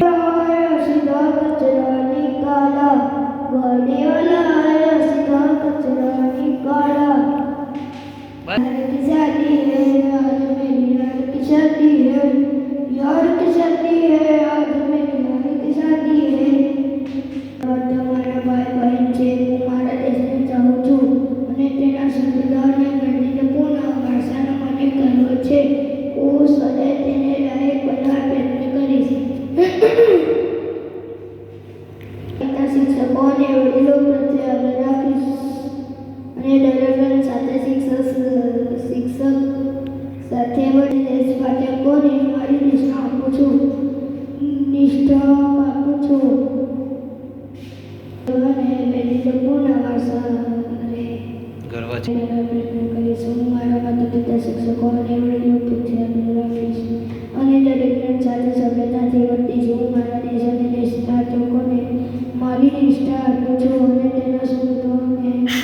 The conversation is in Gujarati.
लाया सीधा कचरा निकाला, गाड़ियाँ लाया सीधा कचरा निकाला। यार की शादी है आज मेरी, यार की शादी है, यार की शादी है आज मेरी, यार की शादी है। और તમારા ભાઈ બહેન છે, હું મારા દેશને ચાહું છું અને તેના સંવિધાન અને ગણિત પૂર્ણ ભાષાનો મને ગર્વ છે. હું સદાય તેને લાયક બનવા પ્રયત્ન કરીશ. શિક્ષકો અને વડીલો પ્રત્યે આદર રાખીશ અને દરેક સાથે શિક્ષક સાથે વળી દેશ પાઠકોને મારી નિષ્ઠા આપું છું. અને પૂર્ણ ભાષા ગર્વ છે. પ્રયત્ન કરીશ. હું મારા માતા પિતા શિક્ષકો અને વડીલો પ્રત્યે આદર રાખીશ અને દરેક સાથે સભ્યતાથી